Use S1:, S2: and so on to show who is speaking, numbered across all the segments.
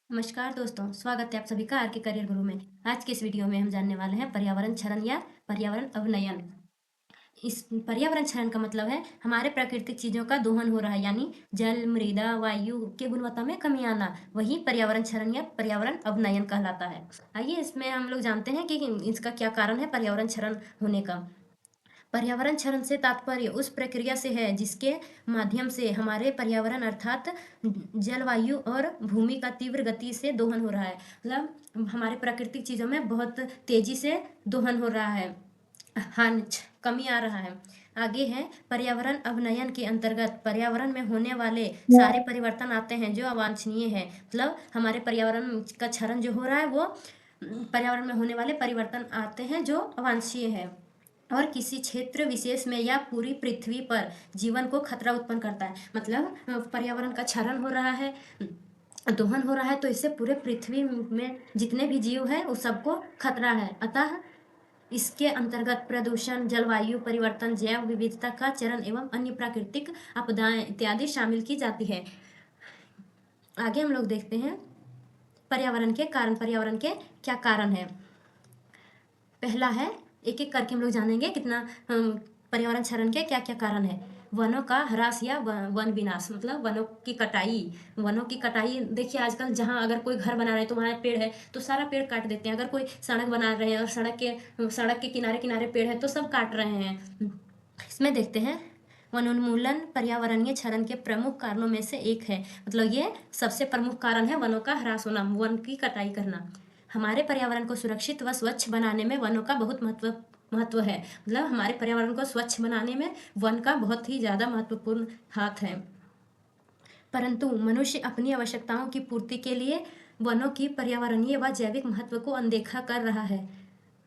S1: नमस्कार दोस्तों, स्वागत है आप सभी का आर के करियर गुरु में। आज के इस वीडियो में हम जानने वाले हैं पर्यावरण क्षरण या पर्यावरण अवनयन। इस पर्यावरण क्षरण का मतलब है हमारे प्राकृतिक चीजों का दोहन हो रहा है, यानी जल, मृदा, वायु के गुणवत्ता में कमी आना। वही पर्यावरण क्षरण या पर्यावरण अवनयन कहलाता है। आइए इसमें हम लोग जानते हैं कि इसका क्या कारण है पर्यावरण क्षरण होने का। पर्यावरण क्षरण से तात्पर्य उस प्रक्रिया से है जिसके माध्यम से हमारे पर्यावरण अर्थात जलवायु और भूमि का तीव्र गति से दोहन हो रहा है। मतलब हमारे प्राकृतिक चीज़ों में बहुत तेजी से दोहन हो रहा है, हानि कमी आ रहा है। आगे है पर्यावरण अवनयन के अंतर्गत पर्यावरण में होने वाले सारे परिवर्तन आते हैं जो अवांछनीय है। मतलब हमारे पर्यावरण का क्षरण जो हो रहा है वो पर्यावरण में होने वाले परिवर्तन आते हैं जो अवांछनीय है और किसी क्षेत्र विशेष में या पूरी पृथ्वी पर जीवन को खतरा उत्पन्न करता है। मतलब पर्यावरण का क्षरण हो रहा है, दोहन हो रहा है, तो इससे पूरे पृथ्वी में जितने भी जीव हैं उस सबको खतरा है। अतः इसके अंतर्गत प्रदूषण, जलवायु परिवर्तन, जैव विविधता का चरण एवं अन्य प्राकृतिक आपदाएं इत्यादि शामिल की जाती है। आगे हम लोग देखते हैं पर्यावरण के कारण। पर्यावरण के क्या कारण है। पहला है, एक एक करके हम लोग जानेंगे कितना पर्यावरण क्षरण के क्या क्या कारण है। वनों का ह्रास या वन विनाश, मतलब वनों की कटाई। वनों की कटाई देखिए, आजकल जहाँ अगर कोई घर बना रहे हैं तो वहाँ पेड़ है तो सारा पेड़ काट देते हैं। अगर कोई सड़क बना रहे हैं और सड़क के किनारे किनारे पेड़ है तो सब काट रहे हैं। इसमें देखते हैं वनोन्मूलन पर्यावरणीय क्षरण के प्रमुख कारणों में से एक है। मतलब ये सबसे प्रमुख कारण है वनों का ह्रास होना, वन की कटाई करना। हमारे पर्यावरण को सुरक्षित व स्वच्छ बनाने में वनों का बहुत महत्व है। मतलब हमारे पर्यावरण को स्वच्छ बनाने में वन का बहुत ही ज़्यादा महत्वपूर्ण हाथ है। परंतु मनुष्य अपनी आवश्यकताओं की पूर्ति के लिए वनों की पर्यावरणीय व जैविक महत्व को अनदेखा कर रहा है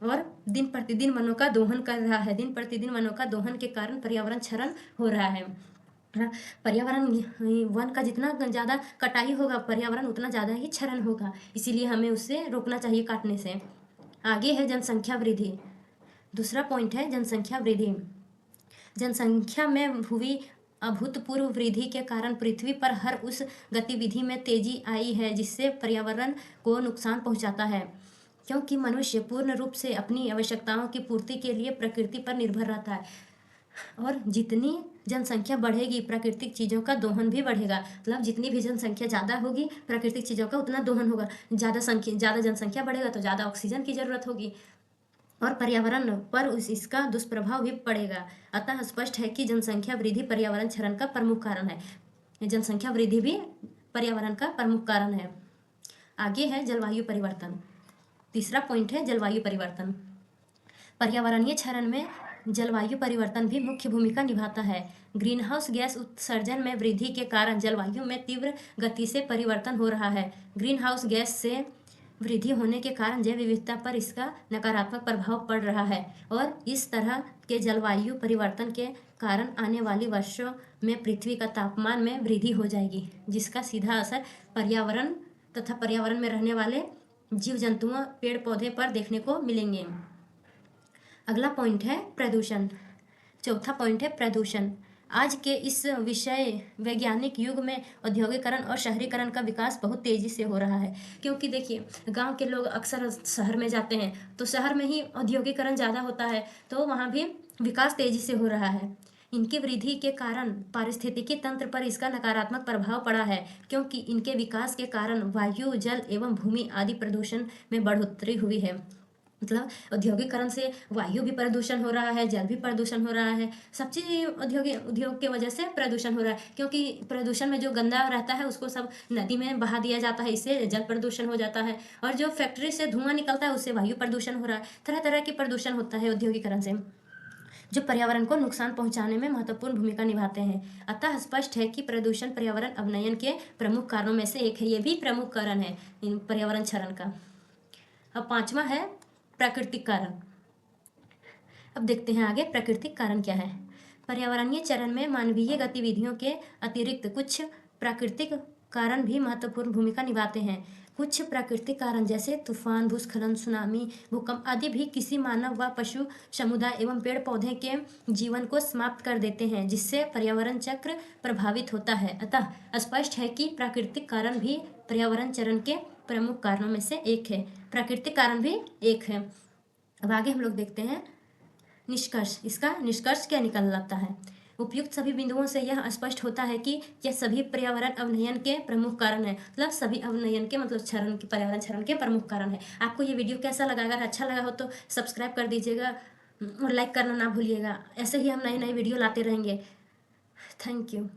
S1: और दिन प्रतिदिन वनों का दोहन कर रहा है। दिन प्रतिदिन वनों का दोहन के कारण पर्यावरण क्षरण हो रहा है। पर्यावरण वन का जितना ज़्यादा कटाई होगा पर्यावरण उतना ज़्यादा ही क्षरण होगा, इसीलिए हमें उसे रोकना चाहिए काटने से। आगे है जनसंख्या वृद्धि। दूसरा पॉइंट है जनसंख्या वृद्धि। जनसंख्या में हुई अभूतपूर्व वृद्धि के कारण पृथ्वी पर हर उस गतिविधि में तेजी आई है जिससे पर्यावरण को नुकसान पहुंचाता है, क्योंकि मनुष्य पूर्ण रूप से अपनी आवश्यकताओं की पूर्ति के लिए प्रकृति पर निर्भर रहता है और जितनी जनसंख्या बढ़ेगी प्राकृतिक चीज़ों का दोहन भी बढ़ेगा। मतलब जितनी भी जनसंख्या ज़्यादा होगी प्राकृतिक चीज़ों का उतना दोहन होगा। ज़्यादा जनसंख्या बढ़ेगा तो ज़्यादा ऑक्सीजन की ज़रूरत होगी और पर्यावरण पर इसका दुष्प्रभाव भी पड़ेगा। अतः स्पष्ट है कि जनसंख्या वृद्धि पर्यावरण क्षरण का प्रमुख कारण है। जनसंख्या वृद्धि भी पर्यावरण का प्रमुख कारण है। आगे है जलवायु परिवर्तन। तीसरा पॉइंट है जलवायु परिवर्तन। पर्यावरणीय क्षरण में जलवायु परिवर्तन भी मुख्य भूमिका निभाता है। ग्रीन हाउस गैस उत्सर्जन में वृद्धि के कारण जलवायु में तीव्र गति से परिवर्तन हो रहा है। ग्रीन हाउस गैस से वृद्धि होने के कारण जैव विविधता पर इसका नकारात्मक प्रभाव पड़ रहा है और इस तरह के जलवायु परिवर्तन के कारण आने वाली वर्षों में पृथ्वी का तापमान में वृद्धि हो जाएगी, जिसका सीधा असर पर्यावरण तथा पर्यावरण में रहने वाले जीव जंतुओं, पेड़ पौधे पर देखने को मिलेंगे। अगला पॉइंट है प्रदूषण। चौथा पॉइंट है प्रदूषण। आज के इस विषय वैज्ञानिक युग में औद्योगिकरण और शहरीकरण का विकास बहुत तेजी से हो रहा है। क्योंकि देखिए, गांव के लोग अक्सर शहर में जाते हैं तो शहर में ही औद्योगिकरण ज़्यादा होता है तो वहाँ भी विकास तेजी से हो रहा है। इनकी वृद्धि के कारण पारिस्थितिकी तंत्र पर इसका नकारात्मक प्रभाव पड़ा है, क्योंकि इनके विकास के कारण वायु, जल एवं भूमि आदि प्रदूषण में बढ़ोतरी हुई है। मतलब औद्योगिकरण से वायु भी प्रदूषण हो रहा है, जल भी प्रदूषण हो रहा है, सब चीज़ उद्योग के वजह से प्रदूषण हो रहा है। क्योंकि प्रदूषण में जो गंदा रहता है उसको सब नदी में बहा दिया जाता है, इससे जल प्रदूषण हो जाता है और जो फैक्ट्री से धुआं निकलता है उससे वायु प्रदूषण हो रहा है। तरह तरह के प्रदूषण होता है औद्योगिकरण से, जो पर्यावरण को नुकसान पहुंचाने में महत्वपूर्ण भूमिका निभाते हैं। अतः स्पष्ट है कि प्रदूषण पर्यावरण अवनयन के प्रमुख कारणों में से एक है। ये भी प्रमुख कारण है इन पर्यावरण क्षरण का। अब पांचवा है प्राकृतिक कारण। अब देखते हैं आगे प्राकृतिक कारण क्या है। पर्यावरणीय चरण में मानवीय गतिविधियों के अतिरिक्त कुछ प्राकृतिक कारण भी महत्वपूर्ण भूमिका निभाते हैं। कुछ प्राकृतिक कारण जैसे तूफान, भूस्खलन, सुनामी, भूकंप आदि भी किसी मानव व पशु समुदाय एवं पेड़ पौधे के जीवन को समाप्त कर देते हैं, जिससे पर्यावरण चक्र प्रभावित होता है। अतः स्पष्ट है कि प्राकृतिक कारण भी पर्यावरण चरण के प्रमुख कारणों में से एक है। प्राकृतिक कारण भी एक है। अब आगे हम लोग देखते हैं निष्कर्ष। इसका निष्कर्ष क्या निकल आता है? उपयुक्त सभी बिंदुओं से यह स्पष्ट होता है कि यह सभी पर्यावरण अवनयन के प्रमुख कारण है। मतलब सभी अवनयन के मतलब क्षरण के, पर्यावरण क्षरण के प्रमुख कारण है। आपको ये वीडियो कैसा लगा? अगर अच्छा लगा हो तो सब्सक्राइब कर दीजिएगा और लाइक करना ना भूलिएगा। ऐसे ही हम नई नई वीडियो लाते रहेंगे। Thank you.